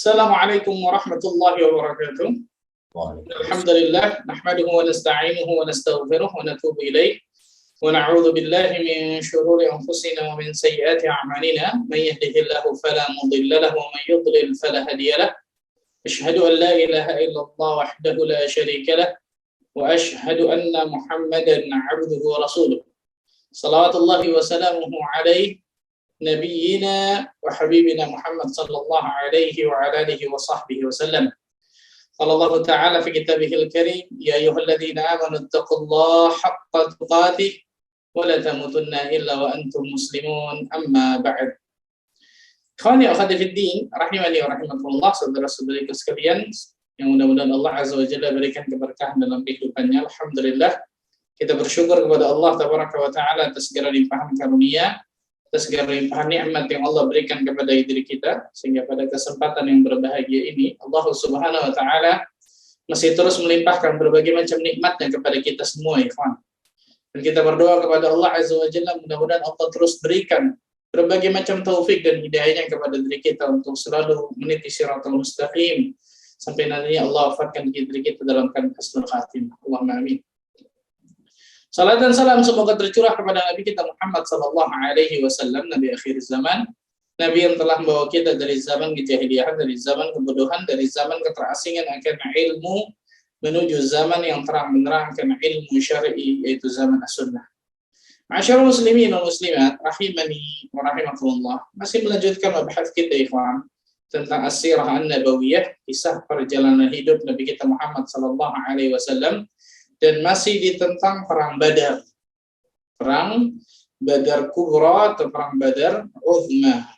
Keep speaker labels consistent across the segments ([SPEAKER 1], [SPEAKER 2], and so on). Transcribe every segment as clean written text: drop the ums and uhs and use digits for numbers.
[SPEAKER 1] Assalamualaikum warahmatullahi wabarakatuh. Alhamdulillah, nahmaduhu wa nasta'inuhu wa nastaghfiruh wa natubu ilaih. Wa na'udzu billahi min syururi anfusina wa min sayyiati a'malina. May yahdihillahu fala mudilla lahu wa may yudlil fala hadiya lahu. Asyhadu an la ilaha illallah wahdahu la syarika lah wa asyhadu anna Muhammadan 'abduhu wa rasuluh. Salawatullahi wa salamuhu alaihi Nabiyyina wa habibina Muhammad sallallahu alaihi wa ala alihi wa sahbihi wa sallam. Qala Allah Ta'ala fi kitabihil karim, ya ayyuhalladzina amanu taqullaha haqqa tuqatih wa la tamutunna illa wa antum muslimun, amma ba'd. Ikhwani wa akhwati fid din, rahimani wa rahimakumullah, saudara-saudariku sekalian, yang mudah-mudahan Allah Azza wa Jalla berikan keberkahan dalam kehidupannya. Alhamdulillah, kita bersyukur kepada Allah Tabaraka wa Ta'ala atas segala limpahan karunia, atas segala limpahan nikmat yang Allah berikan kepada diri kita, sehingga pada kesempatan yang berbahagia ini Allah Subhanahu wa Ta'ala masih terus melimpahkan berbagai macam nikmatnya kepada kita semua, ikhwan. Dan kita berdoa kepada Allah Azza wa Jalla, mudah-mudahan Allah terus berikan berbagai macam taufik dan hidayahnya kepada diri kita untuk selalu meniti siratal mustaqim sampai nantinya Allah wafatkan diri kita dalam keadaan husnul khatimah. Allahumma amin. Salat dan salam semoga tercurah kepada Nabi kita Muhammad sallallahu alaihi wasallam, Nabi akhir zaman, Nabi yang telah membawa kita dari zaman kejahiliahan, dari zaman kebodohan, dari zaman keterasingan akan ilmu menuju zaman yang terang benderang akan ilmu syar'i, yaitu zaman as-sunnah. Ma'asyiral muslimin wal muslimat rahimani wa rahimakumullah. Masih melanjutkan mabahas kita, ikhwan, tentang as-sirah an-nabawiyah, kisah perjalanan hidup Nabi kita Muhammad sallallahu alaihi wasallam. Dan masih ditentang perang Badar. Perang Badar Kubra atau perang Badar Uzma.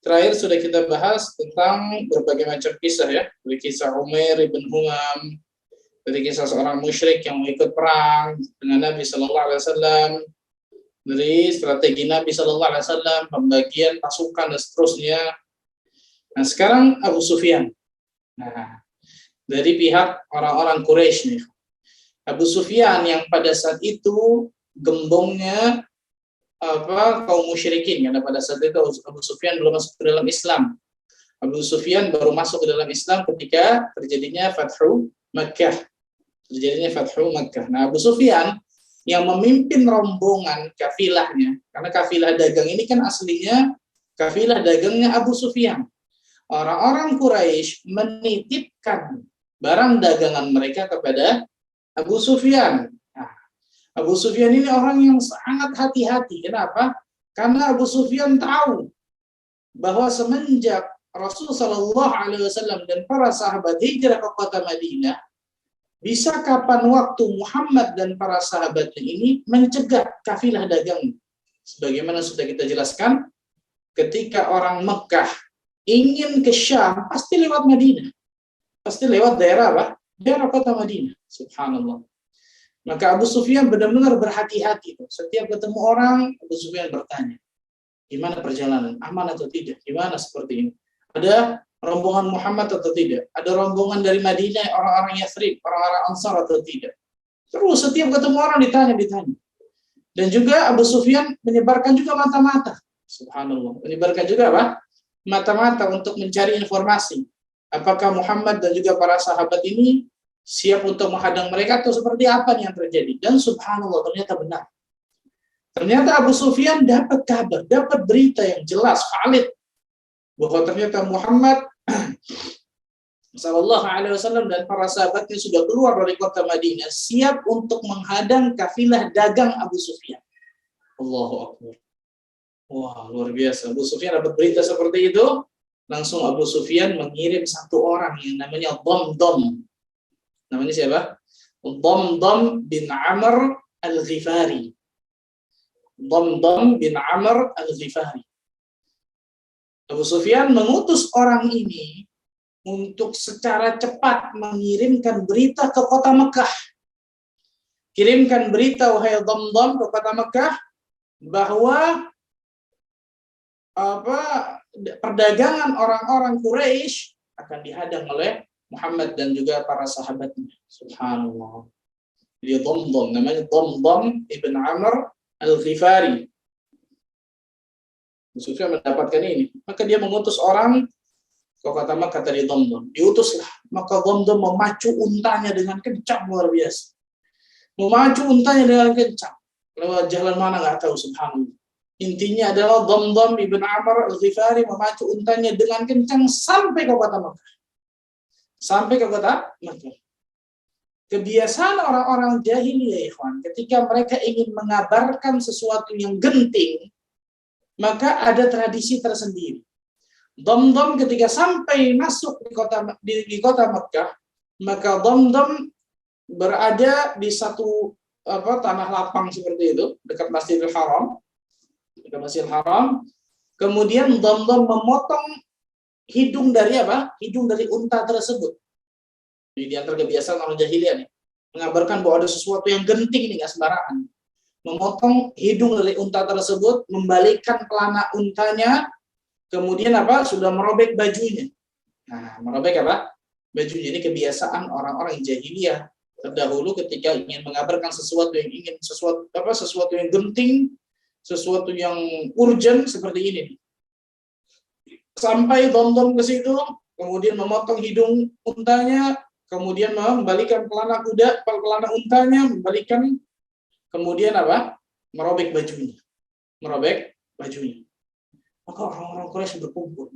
[SPEAKER 1] Terakhir sudah kita bahas tentang berbagai macam kisah, ya. Dari kisah Umair ibn Humam, dari kisah seorang musyrik yang mau ikut perang dengan Nabi sallallahu alaihi wasallam, dari strategi Nabi sallallahu alaihi wasallam, pembagian pasukan dan seterusnya. Nah, sekarang Abu Sufyan. Nah, dari pihak orang-orang Quraisy nih. Abu Sufyan yang pada saat itu gembongnya kaum musyrikin, karena pada saat itu Abu Sufyan belum masuk ke dalam Islam. Abu Sufyan baru masuk ke dalam Islam ketika terjadinya Fathu Makkah. Nah, Abu Sufyan yang memimpin rombongan kafilahnya, karena kafilah dagang ini kan aslinya kafilah dagangnya Abu Sufyan. Orang-orang Quraisy menitipkan barang dagangan mereka kepada Abu Sufyan. Nah, Abu Sufyan ini orang yang sangat hati-hati. Kenapa? Karena Abu Sufyan tahu bahwa semenjak Rasul Shallallahu Alaihi Wasallam dan para sahabat hijrah ke kota Madinah, bisa kapan waktu Muhammad dan para sahabatnya ini mencegah kafilah dagang. Sebagaimana sudah kita jelaskan, ketika orang Mekah ingin ke Syam, pasti lewat Madinah, pasti lewat daerah apa? Daerah kota Madinah. Subhanallah. Maka Abu Sufyan benar-benar berhati-hati. Setiap ketemu orang, Abu Sufyan bertanya, gimana perjalanan? Aman atau tidak? Gimana seperti ini? Ada rombongan Muhammad atau tidak? Ada rombongan dari Madinah, orang-orang Yathrib, orang-orang Ansar atau tidak? Terus setiap ketemu orang ditanya. Dan juga Abu Sufyan menyebarkan juga mata-mata. Subhanallah. Menyebarkan juga apa? Mata-mata untuk mencari informasi. Apakah Muhammad dan juga para sahabat ini siap untuk menghadang mereka atau seperti apa yang terjadi? Dan subhanallah, ternyata benar. Ternyata Abu Sufyan dapat kabar, dapat berita yang jelas, valid, bahwa ternyata Muhammad sallallahu alaihi wasallam dan para sahabatnya sudah keluar dari kota Madinah, siap untuk menghadang kafilah dagang Abu Sufyan. Allahu Akbar. Wah, luar biasa. Abu Sufyan dapat berita seperti itu. Langsung Abu Sufyan mengirim satu orang yang namanya Damdam. Namanya siapa? Damdam bin Amr al-Ghifari. Damdam bin Amr al-Ghifari. Abu Sufyan mengutus orang ini untuk secara cepat mengirimkan berita ke kota Mekah. Kirimkan berita, wahai Damdam, ke kota Mekah, bahwa perdagangan orang-orang Quraisy akan dihadang oleh Muhammad dan juga para sahabatnya. Subhanallah. Dia Damdam, namanya Damdam ibn Amr al-Ghifari. Abu Sufyan mendapatkan ini, maka dia mengutus orang kota Makkah tadi Dhamdham. Diutuslah, maka Dhamdham memacu untanya dengan kencang luar biasa. Memacu untanya dengan kencang. Lewat jalan mana nggak tahu, subhanallah. Intinya adalah Dhamdham ibn Amr al-Ghifari memacu untanya dengan kencang sampai ke kota Makkah. Sampai ke kota Makkah. Kebiasaan orang-orang jahiliyah, ikhwan, ketika mereka ingin mengabarkan sesuatu yang genting, maka ada tradisi tersendiri. Dhamdham ketika sampai masuk di kota Makkah, maka Dhamdham berada di satu tanah lapang seperti itu, dekat Masjidil Haram. Dekat Masjidil Haram. Kemudian Dhamdham memotong hidung dari Hidung dari unta tersebut. Ini di antara kebiasaan orang jahiliyah nih, mengabarkan bahwa ada sesuatu yang genting nih, nggak sembarangan. Memotong hidung dari unta tersebut, membalikkan pelana untanya, kemudian sudah merobek bajunya. Nah, merobek bajunya. Ini kebiasaan orang-orang jahiliyah terdahulu ketika ingin mengabarkan sesuatu yang genting, sesuatu yang urgent seperti ini. Sampai Dhamdham ke situ, kemudian memotong hidung untanya, kemudian membalikkan pelana untanya, kemudian merobek bajunya. Maka orang-orang Quraisy berkumpul.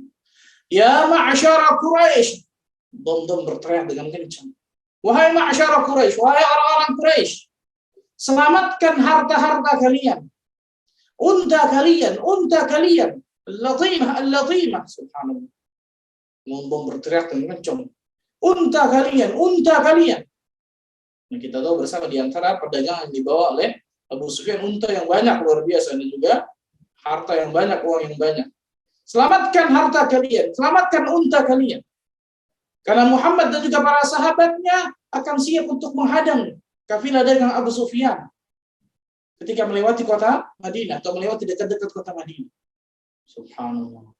[SPEAKER 1] Ya ma'asyara Quraisy. Dhamdham berteriak dengan kencang. Wahai ma'asyara Quraisy, wahai orang-orang Quraisy, selamatkan harta-harta kalian. Unta kalian. Al-latimah, subhanallah. Dhamdham berteriak dengan kencang. Unta kalian. Nah, kita tahu bersama di antara perdagangan yang dibawa oleh Abu Sufyan unta yang banyak luar biasa, dan juga harta yang banyak, uang yang banyak. Selamatkan harta kalian, selamatkan unta kalian. Karena Muhammad dan juga para sahabatnya akan siap untuk menghadang kafilah dagang Abu Sufyan ketika melewati kota Madinah atau melewati dekat-dekat kota Madinah. Subhanallah.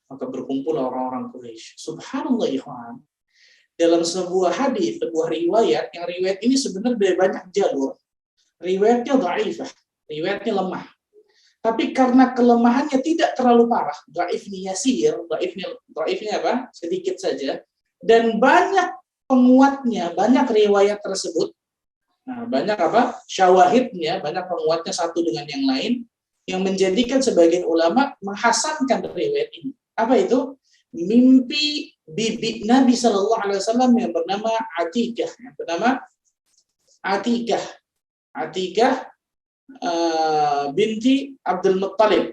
[SPEAKER 1] Maka berkumpul orang-orang Quraisy. Subhanallah, ikhwan. Dalam sebuah hadis, sebuah riwayat, yang riwayat ini sebenarnya dari banyak jalur. Riwayatnya dhaifah, riwayatnya lemah. Tapi karena kelemahannya tidak terlalu parah, dhaifnya yasir, dhaifnya sedikit saja, dan banyak penguatnya, banyak riwayat tersebut. Nah, banyak syawahidnya, banyak penguatnya satu dengan yang lain, yang menjadikan sebagian ulama menghasankan riwayat ini. Apa itu? Mimpi bibi Nabi Shallallahu Alaihi Wasallam yang bernama Atikah binti Abdul Muttalib.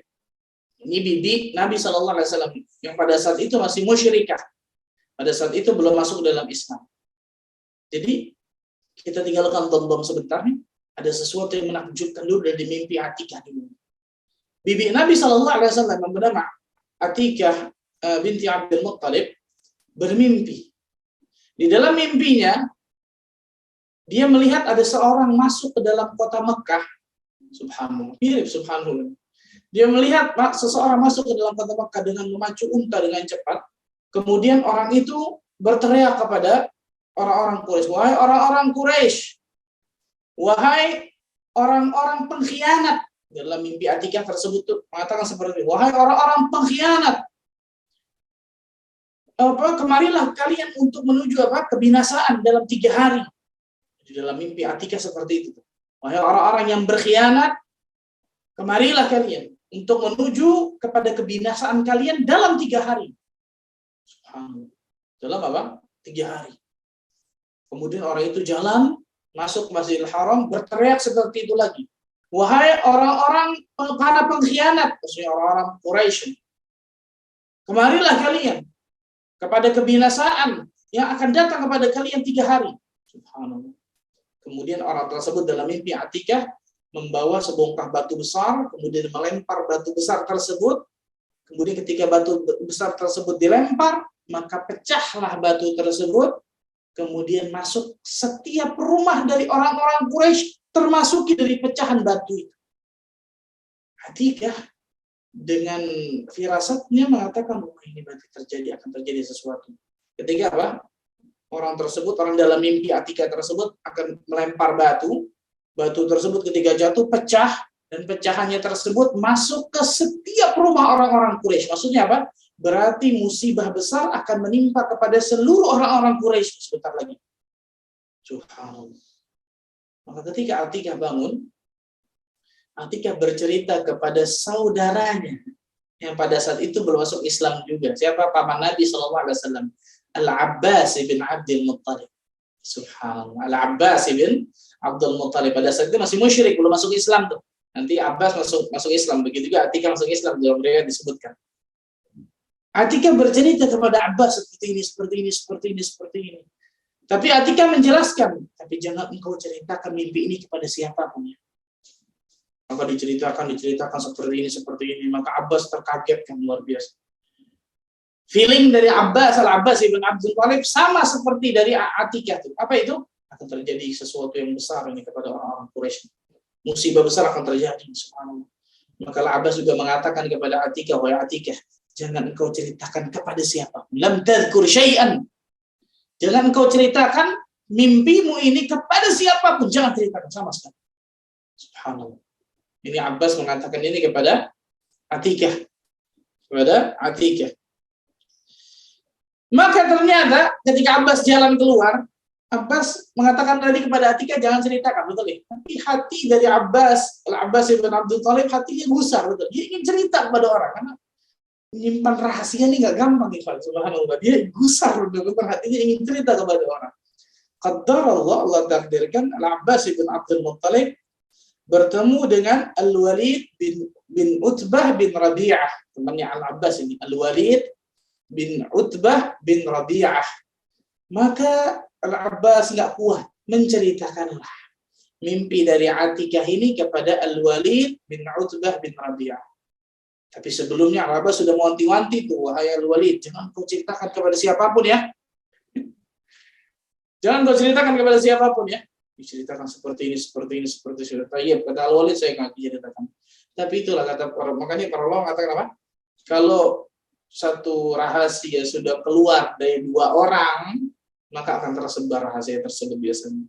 [SPEAKER 1] Ini bibi Nabi Shallallahu Alaihi Wasallam yang pada saat itu masih musyrikah, pada saat itu belum masuk dalam Islam. Jadi kita tinggalkan Dhamdham sebentar nih. Ada sesuatu yang menakjubkan dulu dari mimpi Atikah dulu. Bibi Nabi Shallallahu Alaihi Wasallam yang bernama Atikah binti Abdul Muttalib bermimpi. Di dalam mimpinya, dia melihat ada seorang masuk ke dalam kota Mekah. Subhanallah, mirip subhanallah. Dia melihat seseorang masuk ke dalam kota Mekah dengan memacu unta dengan cepat. Kemudian orang itu berteriak kepada orang-orang Quraisy, wahai orang-orang Quraisy, wahai orang-orang pengkhianat. Dalam mimpi Atikah tersebut mengatakan seperti ini, wahai orang-orang pengkhianat, kemarilah kalian untuk menuju kebinasaan dalam 3 hari. Di dalam mimpi Atikah seperti itu. Wahai orang-orang yang berkhianat, kemarilah kalian untuk menuju kepada kebinasaan kalian dalam 3 hari. Subhanallah. Dalam 3 hari. Kemudian orang itu jalan masuk Masjidil Haram, berteriak seperti itu lagi. Wahai orang-orang para pengkhianat, maksudnya orang-orang Quraisy, kemarilah kalian kepada kebinasaan yang akan datang kepada kalian 3 hari. Subhanallah. Kemudian orang tersebut dalam mimpi Atikah membawa sebongkah batu besar, kemudian melempar batu besar tersebut. Kemudian ketika batu besar tersebut dilempar, maka pecahlah batu tersebut. Kemudian masuk setiap rumah dari orang-orang Quraisy, termasuk dari pecahan batu itu. Atikah dengan firasatnya mengatakan, oh, ini berarti akan terjadi sesuatu. Ketika orang tersebut, orang dalam mimpi Atikah tersebut akan melempar batu tersebut ketika jatuh pecah, dan pecahannya tersebut masuk ke setiap rumah orang-orang Quraisy. Maksudnya berarti musibah besar akan menimpa kepada seluruh orang-orang Quraisy sebentar lagi. Subhanallah. Maka ketika Atikah bangun, Atikah bercerita kepada saudaranya yang pada saat itu belum masuk Islam juga. Siapa? Paman Nabi SAW. Al-Abbas bin Abdul Muttalib. Subhanallah. Al-Abbas bin Abdul Muttalib. Pada saat itu masih musyrik, belum masuk Islam tuh. Nanti Abbas masuk Islam. Begitu juga Atikah masuk Islam. Dalam riwayat disebutkan. Atikah bercerita kepada Abbas seperti ini. Tapi Atikah menjelaskan, tapi jangan engkau ceritakan mimpi ini kepada siapapun ya. Maka diceritakan seperti ini. Maka Abbas terkagetkan luar biasa. Feeling dari Al-Abbas ibn Abdul Muttalib sama seperti dari Atikah itu. Apa itu? Akan terjadi sesuatu yang besar ini kepada orang-orang Quraisy. Musibah besar akan terjadi. Subhanallah. Maka Al-Abbas juga mengatakan kepada Atikah, wahai Atikah, jangan engkau ceritakan kepada siapa. Lam tadhkur syai'an. Jangan engkau ceritakan mimpimu ini kepada siapapun. Jangan ceritakan sama sekali. Subhanallah. Ini Abbas mengatakan ini kepada Atikah. Maka ternyata ketika Abbas jalan keluar, Abbas mengatakan tadi kepada Atikah jangan ceritakan, betul ya? Tapi hati dari Al-Abbas ibn Abdul Thalib, hatinya gusar, betul. Dia ingin cerita kepada orang karena menyimpan rahasia ini nggak gampang, subhanallah. Dia gusar, betul, hatinya ingin cerita kepada orang. Allah takdirkan Al-Abbas ibn Abdul Muttalib bertemu dengan Al-Walid bin Utbah bin Rabi'ah, temannya Al-Abbas ini, Al-Walid bin Utbah bin Rabi'ah. Maka Al-Abbas nggak kuat, menceritakanlah mimpi dari Atikah ini kepada Al-Walid bin Utbah bin Rabi'ah. Tapi sebelumnya Al-Abbas sudah mewanti-wanti tuh, wahai Al-Walid, jangan kau ceritakan kepada siapapun ya. Jangan kau ceritakan kepada siapapun ya. Diceritakan seperti ini. Iya, kata Al-Walid saya nggak ceritakan. Tapi itulah kata para, makanya para ulama mengatakan apa? Kalau satu rahasia sudah keluar dari dua orang, maka akan tersebar rahasia tersebut biasanya.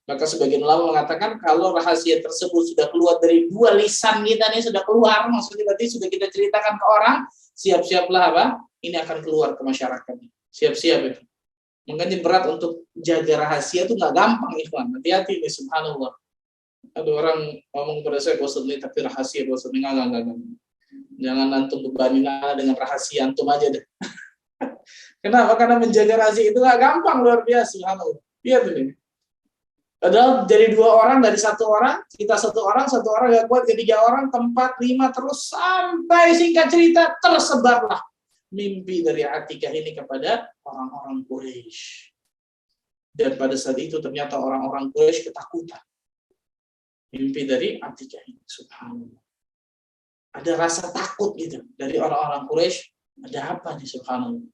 [SPEAKER 1] Maka sebagian ulama mengatakan kalau rahasia tersebut sudah keluar dari dua lisan kita nih, sudah keluar, maksudnya berarti sudah kita ceritakan ke orang, siap-siaplah apa? Ini akan keluar ke masyarakat. Siap-siap itu. Makanya berat untuk jaga rahasia itu nggak gampang, ikhwan. Hati-hati nih, subhanallah. Ada orang ngomong kepada saya, Ustaz ini tapi rahasia, Ustaz ini enggak. Jangan antum bebanin dengan rahasia antum aja deh. Kenapa? Karena menjaga rahasia itu nggak gampang, luar biasa, subhanallah. Lihat ini. Padahal dari dua orang, dari satu orang, kita satu orang nggak kuat, ketiga orang, keempat, lima, terus sampai singkat cerita tersebarlah mimpi dari Atikah ini kepada orang-orang Quraisy. Dan pada saat itu ternyata orang-orang Quraisy ketakutan. Mimpi dari Atikah ini, subhanallah. Ada rasa takut gitu dari orang-orang Quraisy. Ada apa nih, subhanallah.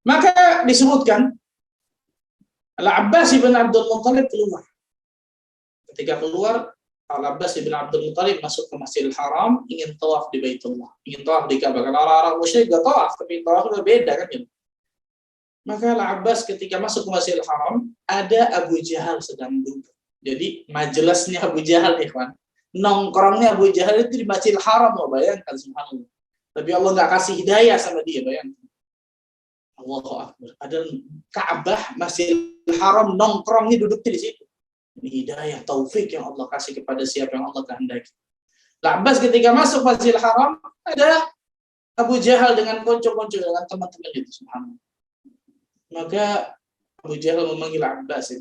[SPEAKER 1] Maka disebutkan Al-Abbas ibn Abdul Muttalib keluar. Ketika keluar, Al-Abbas ibn Abdul Muttalib masuk ke Masjidil Haram, ingin tawaf di Baitullah, ingin tawaf di Ka'bah. Karena orang-orang musyrik gak tawaf, tapi tawaf itu beda kan gitu. Maka Al-Abbas ketika masuk ke Masjidil Haram, ada Abu Jahal sedang duduk. Jadi majelisnya Abu Jahal, ikhwan. Nongkrongnya Abu Jahal itu di Masjidil Haram, loh, bayangkan, subhanallah. Tapi Allah nggak kasih hidayah sama dia, bayangkan. Allahu Akbar. Ada Ka'bah, Masjidil Haram, nongkrongnya duduknya di situ. Ini hidayah, taufik yang Allah kasih kepada siapa yang Allah kehendaki. Al-Abbas ketika masuk Masjidil Haram, ada Abu Jahal dengan konco-konco, dengan teman-teman itu, subhanallah. Maka Abu Jahal memanggil Abbas,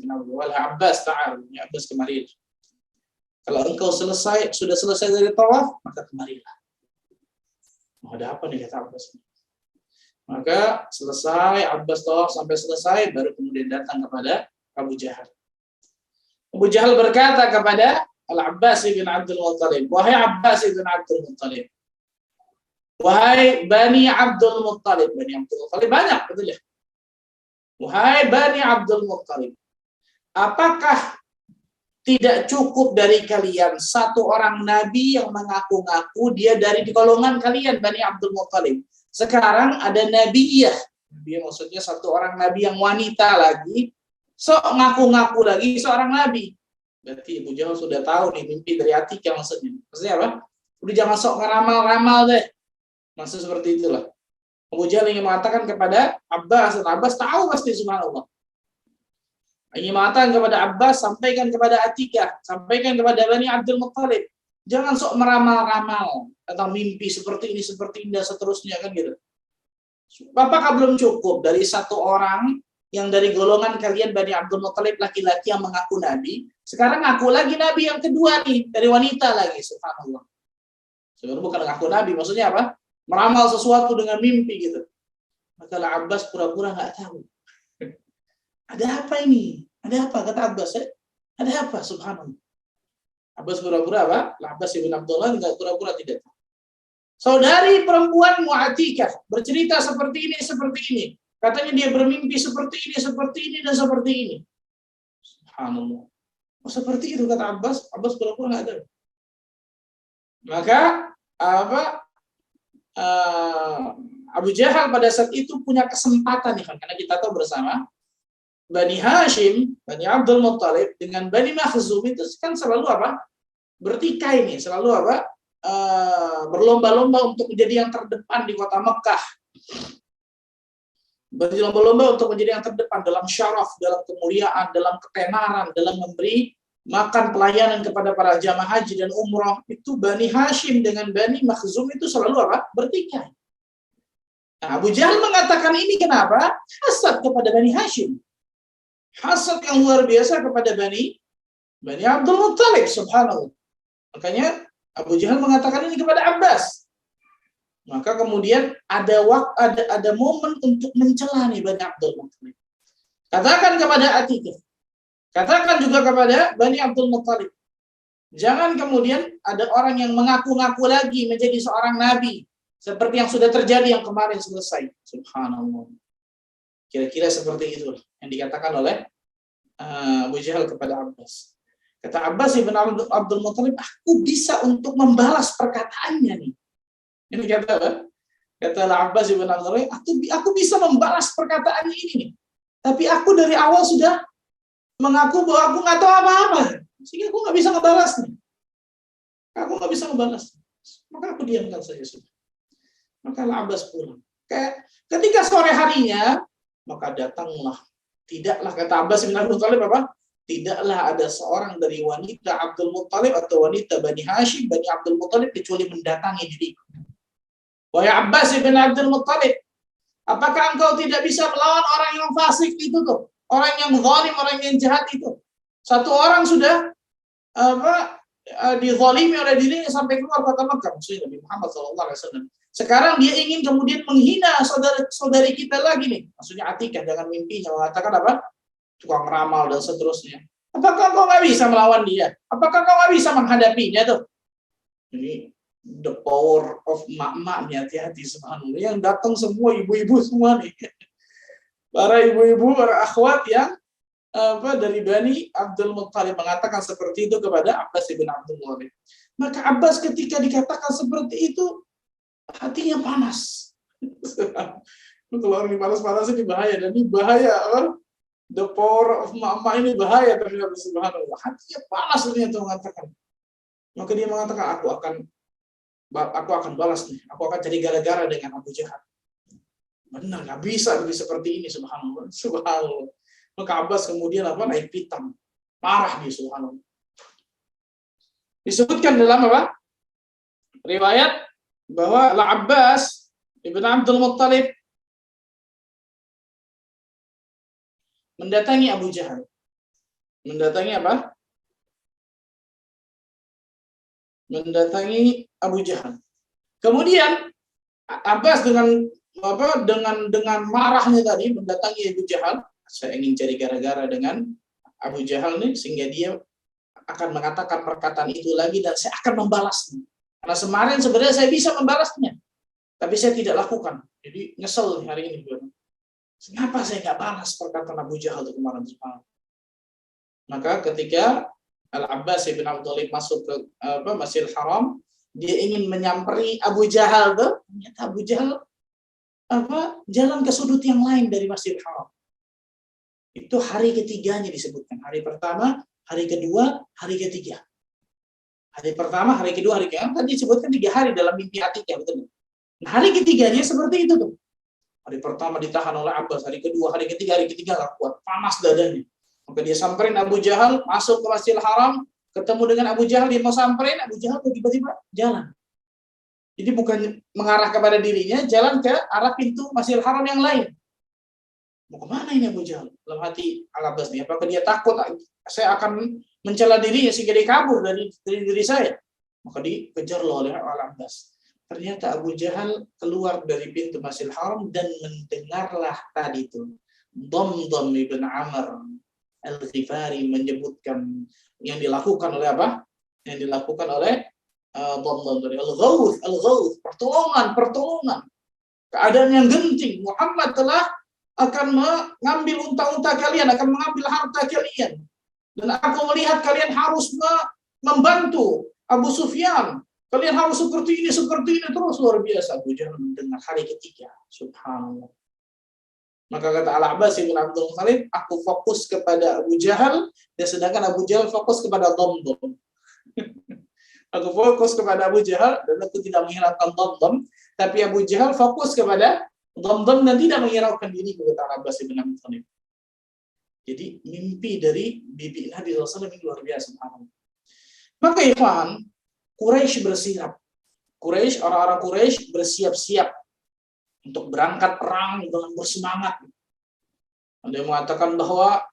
[SPEAKER 1] Abbas ta'al, ya Abbas kemari. Kalau engkau sudah selesai dari tawaf, maka kemarilah. Ada apa nih, kata Abbas? Maka selesai Abbas tawaf sampai selesai, baru kemudian datang kepada Abu Jahal. Abu Jahal berkata kepada Al-Abbas ibn Abdul Muttalib, wahai Abbas ibn Abdul Muttalib, wahai Bani Abdul Muttalib, Bani Abdul Muttalib banyak, betul ya? Wahai Bani Abdul Muttalib, apakah tidak cukup dari kalian satu orang nabi yang mengaku-ngaku dia dari di golongan kalian, Bani Abdul Muttalib? Sekarang ada nabiyah, dia maksudnya satu orang nabi yang wanita lagi, sok ngaku-ngaku lagi seorang nabi. Berarti Abu Jahal sudah tahu nih mimpi dari Atikah maksudnya. Maksudnya apa? Udah jangan sok ngeramal-ramal deh. Maksud seperti itulah. Abu Jahal ingin mengatakan kepada Abbas, dan Abbas tahu pasti, subhanallah. Ingin mengatakan kepada Abbas, sampaikan kepada Atikah, sampaikan kepada Bani Abdul Muttalib. Jangan sok meramal-ramal tentang mimpi seperti ini, dan seterusnya, kan gitu. Apakah belum cukup dari satu orang yang dari golongan kalian Bani Abdul Muttalib, laki-laki yang mengaku nabi, sekarang ngaku lagi nabi yang kedua nih, dari wanita lagi, subhanallah. Sebenarnya bukan ngaku nabi, maksudnya apa? Meramal sesuatu dengan mimpi gitu. Maka Abbas pura-pura nggak tahu. Ada apa ini? Ada apa? Kata Abbas. Ada apa? Subhanallah. Abbas pura-pura apa? Abbas ibn Abdullah nggak pura-pura tidak tahu. Saudari perempuan Mu'atikah bercerita seperti ini. Katanya dia bermimpi seperti ini, dan seperti ini. Subhanallah. Oh, seperti itu kata Abbas. Abbas pura-pura nggak tahu. Maka apa? Abu Jahal pada saat itu punya kesempatan nih, karena kita tahu bersama Bani Hashim, Bani Abdul Muttalib dengan Bani Makhzum itu kan selalu apa? Bertikai nih, selalu apa? Berlomba-lomba untuk menjadi yang terdepan di kota Mekah. Berlomba-lomba untuk menjadi yang terdepan dalam syaraf, dalam kemuliaan, dalam ketenaran, dalam memberi makan pelayanan kepada para jamaah haji dan umroh. Itu Bani Hashim dengan Bani Makhzum itu selalu apa? Bertikai. Nah, Abu Jahal mengatakan ini kenapa? Hasad kepada Bani Hashim. Hasad yang luar biasa kepada Bani Abdul Muttalib, subhanallah. Makanya Abu Jahal mengatakan ini kepada Abbas. Maka kemudian ada momen untuk mencela nih Bani Abdul Muttalib. Katakan kepada Atikah, katakan juga kepada Bani Abdul Muttalib. Jangan kemudian ada orang yang mengaku-ngaku lagi menjadi seorang nabi seperti yang sudah terjadi yang kemarin selesai. Subhanallah. Kira-kira seperti itu yang dikatakan oleh Abu Jahal kepada Abbas. Kata Abbas ibn Abdul Muttalib, aku bisa untuk membalas perkataannya nih. Ini kata apa? Kata Abbas ibn Abdul Muttalib, aku bisa membalas perkataannya ini nih. Tapi aku dari awal sudah mengaku bahwa aku nggak tahu apa-apa, sehingga aku nggak bisa ngebalas nih. Aku nggak bisa ngebalas. Maka aku diamkan saja sudah. Maka Abbas pulang. Ketika sore harinya, maka datanglah. Tidaklah, kata Abbas bin Abdul Muttalib apa? Tidaklah ada seorang dari wanita Abdul Muttalib atau wanita Bani Hashim, Bani Abdul Muttalib kecuali mendatangi diriku. Wahai Abbas bin Abdul Muttalib, apakah engkau tidak bisa melawan orang yang fasik itu tuh? Orang yang zalim, orang yang jahat itu. Satu orang sudah dizalimi oleh dirinya sampai keluar kota Mekah, maksudnya Nabi Muhammad SAW. Sekarang dia ingin kemudian menghina saudari kita lagi nih. Maksudnya Atikah dengan mimpinya mengatakan apa? Tukang ramal dan seterusnya. Apakah kau nggak bisa melawan dia? Apakah kau nggak bisa menghadapinya tuh? Ini the power of mak-mak nih, hati-hati subhanallah. Yang datang semua ibu-ibu semua nih. Para ibu-ibu, para akhwat yang dari Bani Abdul Muttalib mengatakan seperti itu kepada Abbas bin Abdul Muttalib. Maka Abbas ketika dikatakan seperti itu, hatinya panas. Kalau orang yang panas-panas ini bahaya, dan ini bahaya. The power of mak-mak ini bahaya terhadap subhanallah. Hatinya panas dia itu mengatakan. Maka dia mengatakan, aku akan balas nih. Aku akan jadi gara-gara dengan Abu Jahal. Benar, nggak bisa lebih seperti ini, subhanallah. Subhanallah. Maka Abbas kemudian naik pitam, marah dia, subhanallah. Disebutkan dalam riwayat bahwa Al-Abbas ibn Abdul Muttalib mendatangi Abu Jahal. Mendatangi apa? Mendatangi Abu Jahal. Kemudian Abbas dengan marahnya tadi mendatangi Abu Jahal. Saya ingin cari gara-gara dengan Abu Jahal nih, sehingga dia akan mengatakan perkataan itu lagi dan saya akan membalasnya. Karena kemarin sebenarnya saya bisa membalasnya, tapi saya tidak lakukan. Jadi nyesel hari ini. Kenapa saya nggak balas perkataan Abu Jahal itu kemarin? Maka ketika Al-Abbas bin Abdul Muttalib masuk ke Masjidil Haram, dia ingin menyamperi Abu Jahal tuh, ternyata Abu Jahal jalan ke sudut yang lain dari Masjidil Haram. Itu hari ketiganya disebutkan. Hari pertama, hari kedua, hari ketiga. Hari pertama, hari kedua, hari ketiga. Tadi disebutkan 3 hari dalam mimpi Atikah, betul. Nah, hari ketiganya seperti itu tuh. Hari pertama ditahan oleh Abbas, hari kedua, hari ketiga nggak kuat, panas dadanya. Maka dia samperin Abu Jahal, masuk ke Masjidil Haram, ketemu dengan Abu Jahal, dia mau samperin, Abu Jahal tiba-tiba jalan. Jadi bukan mengarah kepada dirinya, jalan ke arah pintu Masjidil Haram yang lain. Mau kemana ini Abu Jahal? Dalam hati Al-Abbas nih, apakah dia takut saya akan mencela dirinya sehingga dia kabur dari diri saya? Maka dikejar oleh Al-Abbas. Ternyata Abu Jahal keluar dari pintu Masjidil Haram dan mendengarlah tadi itu Damdam ibn Amr Al-Ghifari menyebutkan yang dilakukan oleh apa? Yang dilakukan oleh Damdam dari Al-Ghawth, pertolongan. Keadaan yang genting. Muhammad telah akan mengambil unta-unta kalian, akan mengambil harta kalian. Dan aku melihat kalian harus membantu Abu Sufyan. Kalian harus seperti ini terus, luar biasa. Abu Jahal mendengar hari ketiga, subhanallah. Maka kata Al-Abbas bin Abdul Muttalib, aku fokus kepada Abu Jahal, dan sedangkan Abu Jahal fokus kepada Damdam. Aku fokus kepada Abu Jahal dan aku tidak menghiraukan Damdam, tapi Abu Jahal fokus kepada Damdam dan tidak menghiraukan diri, kata Al-Abbas bin Abdul Muttalib. Jadi mimpi dari bibi Nabi SAW ini luar biasa. Maka ikhwan, Quraisy bersiap. Orang-orang Quraisy bersiap-siap untuk berangkat perang dengan bersemangat. Ada yang mengatakan bahwa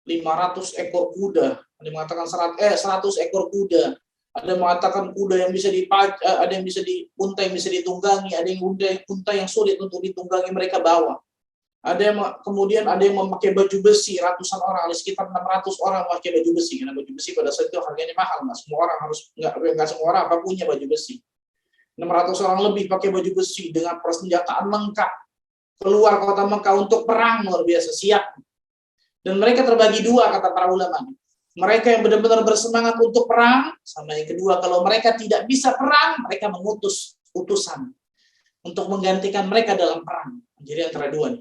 [SPEAKER 1] 500 ekor kuda, ada yang mengatakan 100 ekor kuda, ada yang mengatakan kuda yang bisa ada yang bisa unta yang bisa ditunggangi, ada yang unta yang sulit untuk ditunggangi mereka bawa. Kemudian ada yang memakai baju besi, ratusan orang, ada sekitar 600 orang memakai baju besi. Karena baju besi pada saat itu harganya mahal, nggak semua orang apa punya baju besi. 600 orang lebih pakai baju besi dengan persenjataan lengkap, keluar kota Mekah untuk perang, luar biasa, siap. Dan mereka terbagi dua, kata para ulama. Mereka yang benar-benar bersemangat untuk perang, sama yang kedua, kalau mereka tidak bisa perang, mereka mengutus utusan untuk menggantikan mereka dalam perang. Jadi antara dua nih.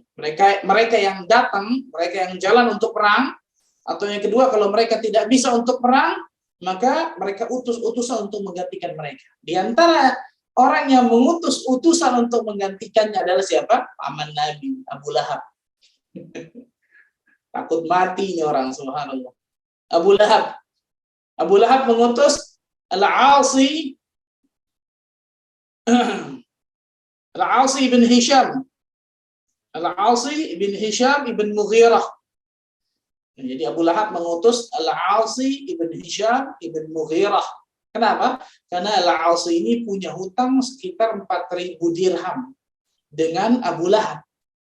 [SPEAKER 1] Mereka yang datang, mereka yang jalan untuk perang, atau yang kedua kalau mereka tidak bisa untuk perang, maka mereka utus utusan untuk menggantikan mereka. Di antara orang yang mengutus utusan untuk menggantikannya adalah siapa? Paman Nabi, Abu Lahab. Takut mati nih orang, subhanallah. Abu Lahab mengutus Al-Asi ibn Hisham. Al-Asi ibn Hisham ibn Mughirah. Jadi Abu Lahab mengutus Al-Asi ibn Hisham ibn Mughirah. Kenapa? Karena Al-Asi ini punya hutang sekitar 4.000 dirham dengan Abu Lahab.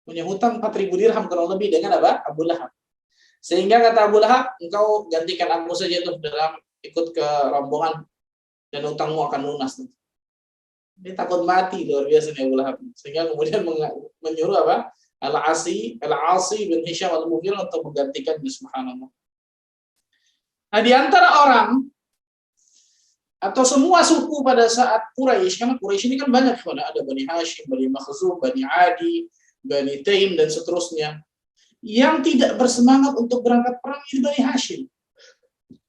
[SPEAKER 1] Punya hutang 4.000 dirham kurang lebih dengan apa? Abu Lahab. Sehingga kata Abu Lahab, engkau gantikan aku saja tuh dalam ikut ke rombongan dan hutangmu akan lunas. Dia takut mati, luar biasa nih Abu Lahab. Sehingga kemudian menyuruh apa? Al-Asi bin Hisham al-Mughirah untuk menggantikan subhanallah. Nah, di antara orang atau semua suku pada saat Quraisy, karena Quraisy ini kan banyak, ada Bani Hashim, Bani Makhzum, Bani Adi, Bani Taim dan seterusnya. Yang tidak bersemangat untuk berangkat perang ini Bani Hashim.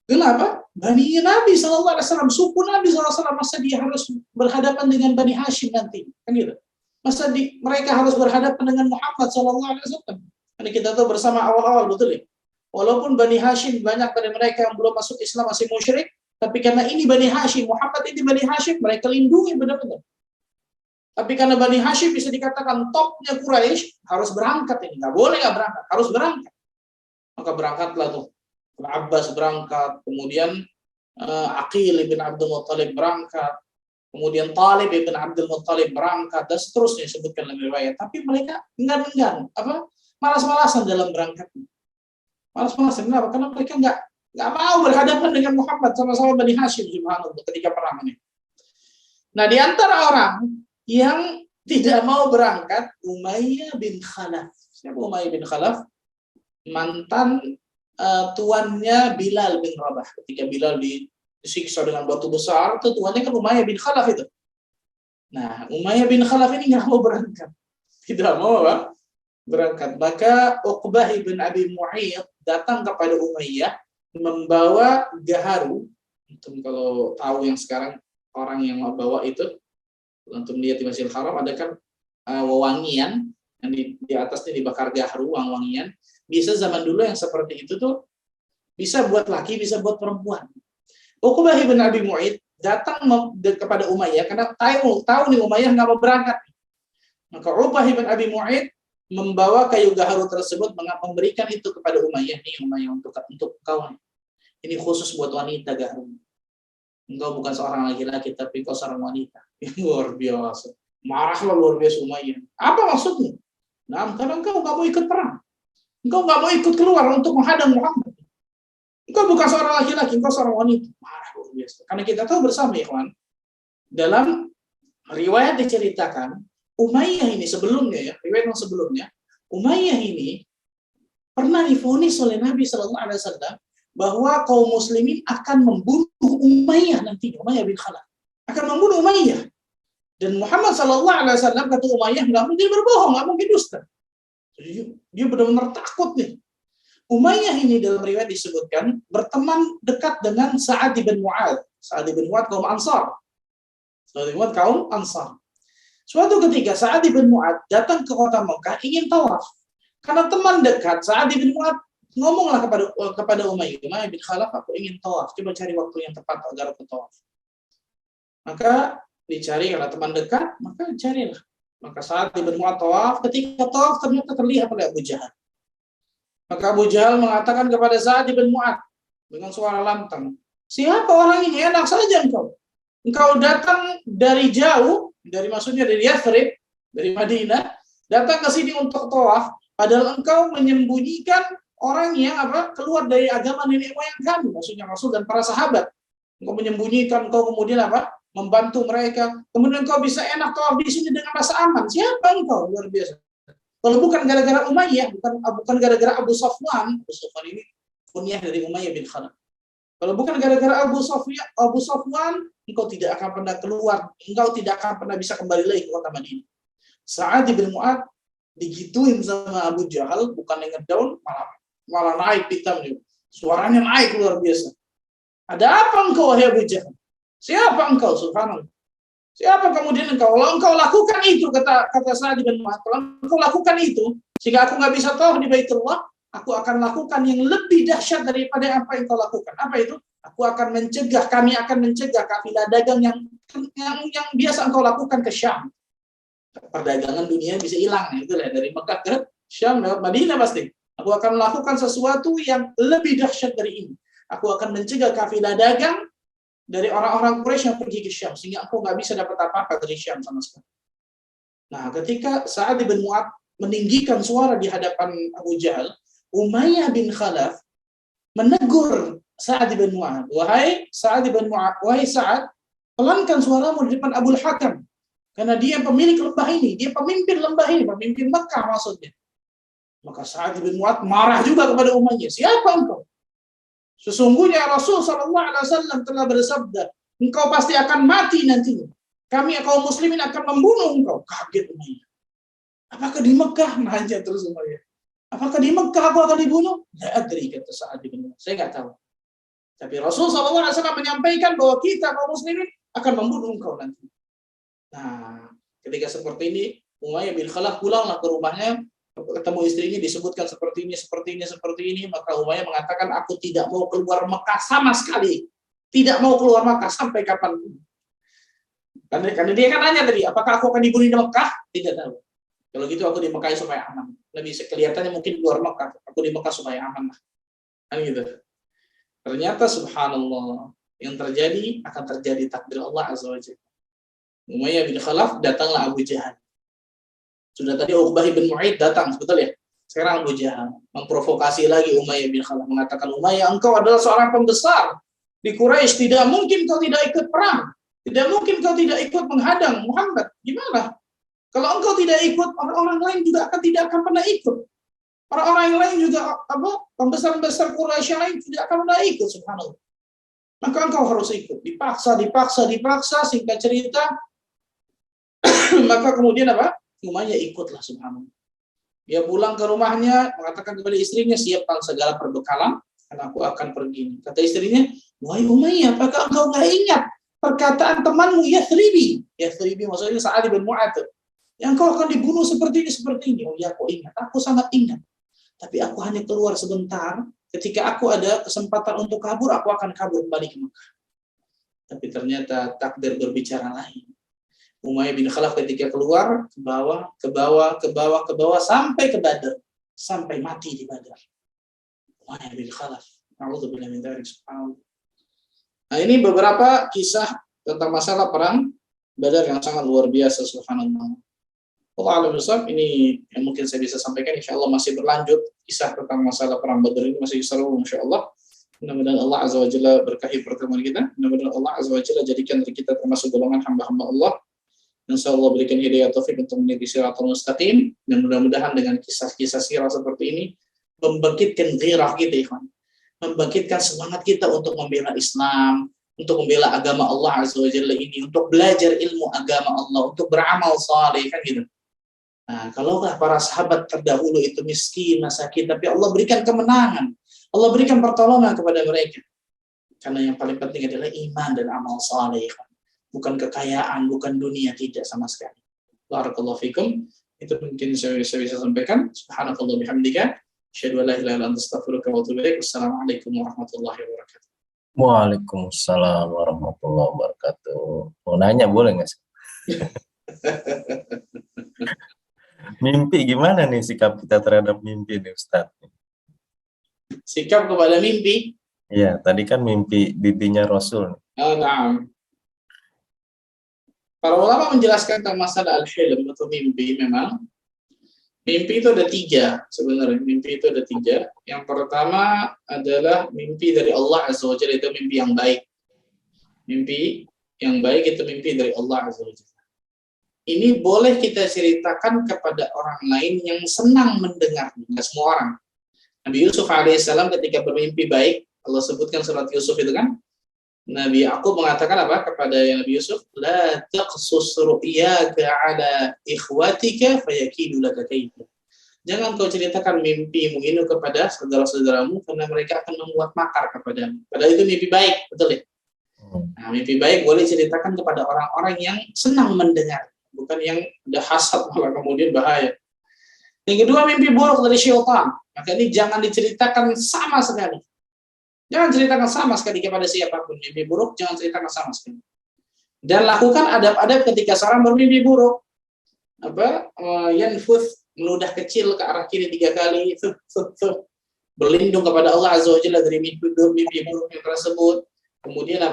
[SPEAKER 1] Kenapa? Bani Nabi SAW, suku Nabi SAW, masa dia harus berhadapan dengan Bani Hashim nanti? Kan gitu. Masa mereka harus berhadapan dengan Muhammad SAW? Karena kita tahu bersama awal-awal, betul ya? Walaupun Bani Hashim, banyak dari mereka yang belum masuk Islam, masih musyrik, tapi karena ini Bani Hashim, Muhammad ini Bani Hashim, mereka lindungi benar-benar. Tapi karena Bani Hashim bisa dikatakan topnya Quraisy, harus berangkat ini. Nggak boleh nggak berangkat, harus berangkat. Maka berangkatlah tuh. Abbas berangkat, kemudian Aqil bin Abdul Muttalib berangkat, kemudian Talib bin Abdul Muttalib berangkat, dan seterusnya disebutkan dalam riwayat. Tapi mereka enggan, malas-malasan dalam berangkat. Malas-malasan, kenapa? Karena mereka nggak mau berhadapan dengan Muhammad sama-sama Bani Hashim subhanallah ketika perang ini. Nah, di antara orang yang tidak mau berangkat, Umayyah bin Khalaf. Siapa Umayyah bin Khalaf? Mantan tuannya Bilal bin Rabah. Ketika Bilal disiksa dengan batu besar, itu tuannya kan Umayyah bin Khalaf itu. Nah, Umayyah bin Khalaf ini nggak mau berangkat. Tidak mau berangkat. Maka Uqbah bin Abi Mu'ayyid datang kepada Umayyah membawa gaharu. Kalau tahu yang sekarang orang yang bawa itu untuk melihat di Masjidil Haram ada kan wewangian yang di atasnya dibakar gahru, wangian. Bisa zaman dulu yang seperti itu tuh bisa buat laki, bisa buat perempuan. Uqbah bin Abi Mu'ayth datang kepada Umayyah karena tahu nih Umayyah nggak mau berangkat. Maka Uqbah bin Abi Mu'ayth membawa kayu gaharu tersebut, memberikan itu kepada Umayyah. Nih Umayyah, untuk kau. Ini khusus buat wanita gaharu. Engkau bukan seorang laki-laki, tapi engkau seorang wanita. Luar biasa. Marahlah luar biasa Umayyah. Apa maksudnya? Nah, karena engkau nggak mau ikut perang. Engkau nggak mau ikut keluar untuk menghadang Muhammad. Engkau bukan seorang laki-laki, engkau seorang wanita. Marah luar biasa. Karena kita tahu bersama, ikhwan, dalam riwayat diceritakan, Umayyah ini sebelumnya ya, riwayat yang sebelumnya, Umayyah ini pernah divonis oleh Nabi Shallallahu Alaihi Wasallam bahwa kaum muslimin akan membunuh Umayyah nantinya, Umayyah bin Khalaf akan membunuh Umayyah. Dan Muhammad Shallallahu Alaihi Wasallam kata Umayyah nggak mungkin berbohong, nggak mungkin dusta. Jadi dia benar-benar takut nih. Umayyah ini dalam riwayat disebutkan berteman dekat dengan Sa'ad bin Mu'adz. Sa'ad bin Mu'adz kaum Ansar. Sa'ad bin Mu'adz kaum Ansar. Suatu ketika Sa'ad bin Mu'adz datang ke kota Mekah ingin tawaf. Karena teman dekat Sa'ad bin Mu'adz ngomonglah kepada Umayyah bin Khalaf, aku ingin tawaf. Coba cari waktu yang tepat agar aku tawaf. Maka dicari oleh teman dekat, maka carilah. Maka Sa'ad bin Mu'adz tawaf, ketika tawaf ternyata terlihat oleh Abu Jahal. Maka Abu Jahal mengatakan kepada Sa'ad bin Mu'adz dengan suara lantang, siapa orang ini? Enak saja engkau. Engkau datang dari jauh, maksudnya dari Yathrib, dari Madinah, datang ke sini untuk tawaf, padahal engkau menyembunyikan orang yang keluar dari agama nenek moyang kami, maksudnya Rasul dan para sahabat. Engkau menyembunyikan, engkau kemudian membantu mereka, kemudian engkau bisa enak tawaf di sini dengan rasa aman. Siapa engkau? Luar biasa. Kalau bukan gara-gara Umayyah, bukan gara-gara Abu Safwan ini kunyah dari Umayyah bin Khalaf. Kalau bukan gara-gara Abu Safwan, engkau tidak akan pernah keluar, engkau tidak akan pernah bisa kembali lagi ke kota Madinah. Sa'ad bin Mu'adz digituin sama Abu Jahal, bukan yang ngedown, malah naik hitamnya. Suaranya naik luar biasa. Ada apa engkau, wahai Abu Jahal? Siapa engkau? Subhanallah. Siapa kemudian engkau? Kalau engkau lakukan itu, kata Sa'ad bin Mu'adz, kalau engkau lakukan itu, sehingga aku nggak bisa tawaf di Baitullah, aku akan lakukan yang lebih dahsyat daripada apa yang kau lakukan. Apa itu? Kami akan mencegah kafilah dagang yang biasa engkau lakukan ke Syam. Perdagangan dunia bisa hilang, itulah dari Mekah ke Syam, lewat Madinah pasti. Aku akan melakukan sesuatu yang lebih dahsyat dari ini. Aku akan mencegah kafilah dagang dari orang-orang Quraisy yang pergi ke Syam, sehingga aku nggak bisa dapat apa-apa dari Syam sama sekali. Nah, ketika Sa'ad bin Mu'adz meninggikan suara di hadapan Abu Jahal, Umayyah bin Khalaf menegur Sa'ad bin Mu'adz, wahai Sa'ad bin Mu'adz, wahai Sa'ad, pelankan suaramu di depan Abul Hakam, karena dia pemilik lembah ini, dia pemimpin lembah ini, pemimpin Mekah maksudnya. Maka Sa'ad bin Mu'adz marah juga kepada Umayyah, siapa engkau? Sesungguhnya Rasul Shallallahu Alaihi Wasallam telah bersabda, engkau pasti akan mati nantinya. Kami kaum muslimin akan membunuh engkau. Kaget Umayyah. Apakah di Mekah? Nanya terus Umayyah. Apakah di Mekah aku akan dibunuh? La adri, kata Sa'ad bin Mu'adz. Saya nggak tahu. Tapi Rasul Shallallahu Alaihi Wasallam menyampaikan bahwa kita kaum muslimin akan membunuh engkau nanti. Nah, ketika seperti ini, Umayyah bin Khalaf pulanglah ke rumahnya, ketemu istrinya, disebutkan seperti ini, maka Umayyah mengatakan, aku tidak mau keluar Mekah sama sekali, tidak mau keluar Mekah sampai kapanpun. Karena dia kan nanya tadi, apakah aku akan dibunuh di Mekah? Tidak tahu. Kalau gitu aku di Mekah supaya aman. Lebih kelihatannya mungkin di luar Mekah, aku di Mekah supaya aman lah. Kan gitu. Ternyata subhanallah, yang terjadi akan terjadi takdir Allah Azza wa Jalla. Umayyah bin Khalaf, datanglah Abu Jahal. Sudah tadi Uqbah bin Mu'ayth datang, betul ya? Sekarang Abu Jahal memprovokasi lagi Umayyah bin Khalaf, mengatakan, Umayyah, engkau adalah seorang pembesar di Quraisy, tidak mungkin kau tidak ikut perang, tidak mungkin kau tidak ikut menghadang Muhammad. Gimana? Kalau engkau tidak ikut, orang-orang lain juga tidak akan pernah ikut. Orang-orang yang lain juga, pembesar-pembesar Quraisy yang lain tidak akan pernah ikut, subhanallah. Maka engkau harus ikut. Dipaksa, singkat cerita, maka kemudian Umayyah ikutlah, subhanallah. Dia pulang ke rumahnya, mengatakan kepada istrinya, siapkan segala perbekalan, karena aku akan pergi. Kata istrinya, wahai Umayyah, apakah engkau nggak ingat perkataan temanmu Yathribi. Yathribi maksudnya Sa'ad bin Mu'adz. Yang kau akan dibunuh seperti ini. Oh ya, aku ingat. Aku sangat ingat. Tapi aku hanya keluar sebentar. Ketika aku ada kesempatan untuk kabur, aku akan kabur kembali ke Mekah. Tapi ternyata takdir berbicara lain. Umayyah bin Khalaf ketika keluar ke bawah sampai ke Badar, sampai mati di Badar. Umayyah bin Khalaf. A'udzubillahi min dzalik. Nah, ini beberapa kisah tentang masalah perang Badar yang sangat luar biasa, subhanallah. Allah alam besar, ini yang mungkin saya bisa sampaikan. Insya Allah masih berlanjut kisah tentang masalah perang Badar ini masih seru, insya Allah. Mudah-mudahan Allah Azza wa Jalla berkahi pertemuan kita. Mudah-mudahan Allah Azza wa Jalla jadikan kita termasuk golongan hamba-hamba Allah. Insya Allah berikan hidayah taufik untuk meniti siratal mustaqim. Dan mudah-mudahan dengan kisah-kisah sirah seperti ini membangkitkan gairah kita, ikhwan. Membangkitkan semangat kita untuk membela Islam, untuk membela agama Allah Azza wa Jalla ini, untuk belajar ilmu agama Allah, untuk beramal saleh, kan gitu. Nah, kalaulah para sahabat terdahulu itu miskin, masakin, tapi Allah berikan kemenangan, Allah berikan pertolongan kepada mereka. Karena yang paling penting adalah iman dan amal saleh, bukan kekayaan, bukan dunia, tidak sama sekali. Barakallahu fikum. Itu mungkin saya bisa sampaikan. Subhanakallah bihamdika, asyhadu an la ilaha illa anta, astaghfiruka wa atubu ilaik. Wassalamualaikum warahmatullahi wabarakatuh.
[SPEAKER 2] Waalaikumsalam warahmatullahi wabarakatuh. Mau nanya boleh nggak sih? Mimpi gimana nih sikap kita terhadap mimpi nih Ustadz?
[SPEAKER 1] Sikap kepada mimpi?
[SPEAKER 2] Iya, tadi kan mimpi bibinya Rasul.
[SPEAKER 1] Nah. Para ulama menjelaskan tentang masalah al-hilm atau mimpi. Memang mimpi itu ada 3 sebenarnya. Mimpi itu ada 3. Yang pertama adalah mimpi dari Allah Azza wa Jalla, itu mimpi yang baik. Mimpi yang baik itu mimpi dari Allah Azza wa Jalla. Ini boleh kita ceritakan kepada orang lain yang senang mendengarnya, nggak semua orang. Nabi Yusuf alaihissalam ketika bermimpi baik, Allah sebutkan surat Yusuf itu kan, Nabi Yakub mengatakan apa kepada Nabi Yusuf? La taqsus ru'yaka ala ikhwatika fayakidu laka kaida. Jangan kau ceritakan mimpimu ini kepada saudara-saudaramu karena mereka akan membuat makar kepadamu. Padahal itu mimpi baik, betul ya? Nah, mimpi baik boleh ceritakan kepada orang-orang yang senang mendengar, bukan yang ada hasad malah kemudian bahaya. Yang kedua, mimpi buruk dari syaitan. Maka ini jangan diceritakan sama sekali. Jangan ceritakan sama sekali kepada siapapun. Mimpi buruk jangan ceritakan sama sekali. Dan lakukan adab-adab ketika seorang bermimpi buruk. Yanfuth, meludah kecil ke arah kiri 3 kali. Berlindung kepada Allah Azza wa Jalla dari mimpi buruk yang tersebut. Kemudian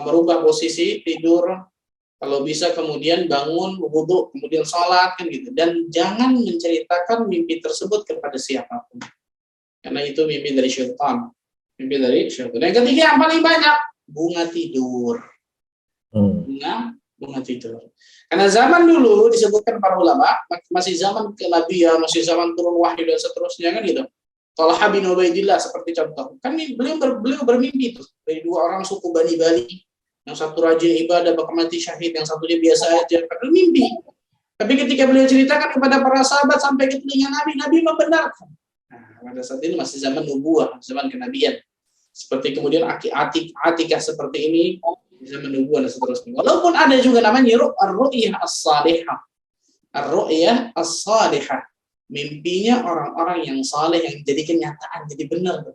[SPEAKER 1] merubah posisi tidur. Kalau bisa kemudian bangun, wudu, kemudian sholat, kan gitu. Dan jangan menceritakan mimpi tersebut kepada siapapun. Karena itu mimpi dari syaitan. Mimpi dari syaitan. Yang ketiga yang paling banyak, bunga tidur. Bunga tidur. Karena zaman dulu disebutkan para ulama, masih zaman kenabian, masih zaman turun wahyu dan seterusnya, kan gitu. Talha bin Ubaidillah seperti contoh. Kan beliau bermimpi tuh dari 2 orang suku Bani Bali. Yang satu rajin ibadah bahkan mati syahid, yang satunya biasa aja, padahal mimpi. Tapi ketika beliau ceritakan kepada para sahabat sampai ke telinga Nabi membenarkan. Nah, pada saat ini masih zaman nubuah, zaman kenabian. Seperti kemudian Atikah seperti ini, zaman nubuah dan seterusnya. Walaupun ada juga namanya ar-ru'yah as-salihah. Ar-ru'yah as-salihah. Mimpinya orang-orang yang saleh yang jadi kenyataan, jadi benar.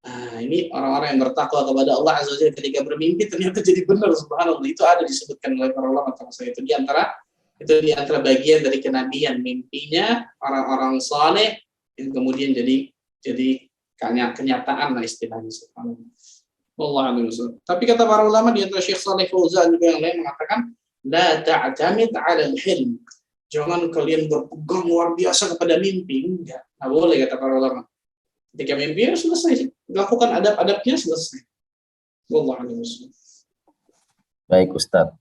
[SPEAKER 1] Nah, ini orang-orang yang bertakwa kepada Allah Azza wa Jalla ketika bermimpi ternyata jadi benar, subhanallah. Itu ada disebutkan oleh para ulama termasuk itu di antara bagian dari kenabian, mimpinya orang-orang saleh yang kemudian jadi kenyataan lah istilahnya, subhanallah. Wallahu a'lam. Tapi kata para ulama di antara Syekh Shalih Fauzan juga yang lain mengatakan la ta'tamid 'ala al-hilm. Jangan kalian berpegang luar biasa kepada mimpi, enggak boleh kata para ulama. Ketika mimpi ya selesai, lakukan adab-adabnya selesai. Wallahu a'lam.
[SPEAKER 2] Baik Ustadz.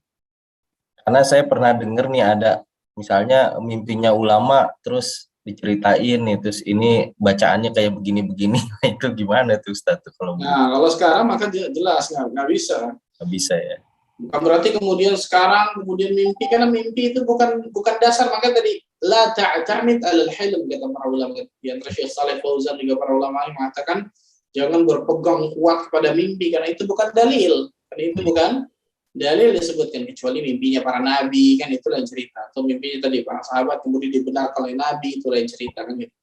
[SPEAKER 2] Karena saya pernah dengar nih ada misalnya mimpinya ulama terus diceritain nih, terus ini bacaannya kayak begini-begini. Itu gimana tuh Ustadz? Kalau
[SPEAKER 1] sekarang maka jelas nggak bisa.
[SPEAKER 2] Nggak bisa ya.
[SPEAKER 1] Bukan berarti kemudian mimpi, karena mimpi itu bukan dasar. Maka tadi la ta'tamid 'alal hilm kata para ulama. Di antara Syekh Shalih Fauzan juga para ulama yang mengatakan jangan berpegang kuat kepada mimpi karena itu bukan dalil. Karena itu dalil disebutkan, kecuali mimpinya para nabi, kan itu lain cerita. Atau mimpinya tadi para sahabat kemudian dibenarkan oleh nabi, itu lain cerita kan gitu.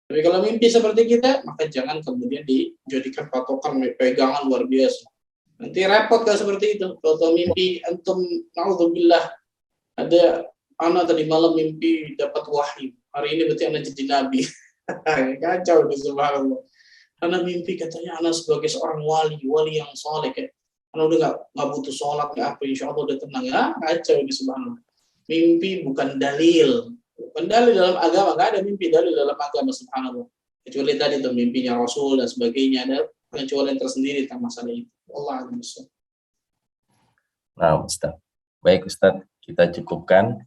[SPEAKER 1] Tapi kalau mimpi seperti kita, maka jangan kemudian dijadikan patokan pegangan luar biasa. Nanti repot kalau seperti itu. Kalau mimpi antum, naudzubillah, ada anak tadi malam mimpi dapat wahyu, hari ini berarti anak jadi nabi. Kacau itu, subhanallah. Karena mimpi katanya anak sebagai seorang wali yang soleh, kayak anak udah nggak butuh sholat, nggak apa, insya Allah udah tenang. Ya, kacau itu, subhanallah. Mimpi bukan dalil, bukan dalil dalam agama, nggak ada mimpi dalil dalam agama, subhanallah. Kecuali tadi tuh mimpinya Rasul dan sebagainya, ada pengecualian tersendiri tentang masalah itu. Allah a'lam.
[SPEAKER 2] Nah, Ustaz. Baik, Ustaz, kita cukupkan.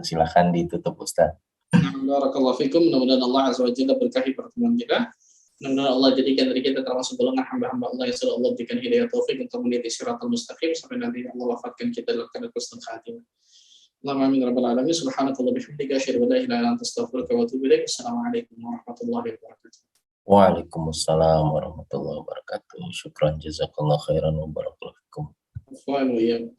[SPEAKER 2] Silakan ditutup, Ustaz.
[SPEAKER 1] Barakallahu fikum. Mudah-mudahan Allah azza wa jalla berkahi pertemuan kita. Mudah-mudahan Allah jadikan dari kita termasuk golongan hamba-hamba Allah yang sudah Allah berikan hidayah taufik untuk meniti siratal mustaqim sampai nanti Allah wafatkan kita dalam keadaan husnul khatimah. Allahumma amin rabbal alamin. Subhanakallah bihamdika asyhadu an la ilaha illa anta astaghfiruka wa atubu ilaik. Assalamualaikum warahmatullahi wabarakatuh.
[SPEAKER 2] Waalaikumsalam warahmatullahi wabarakatuh. Syukran, jazakallah khairan wa barakallahu fikum.
[SPEAKER 1] Wa iyyakum.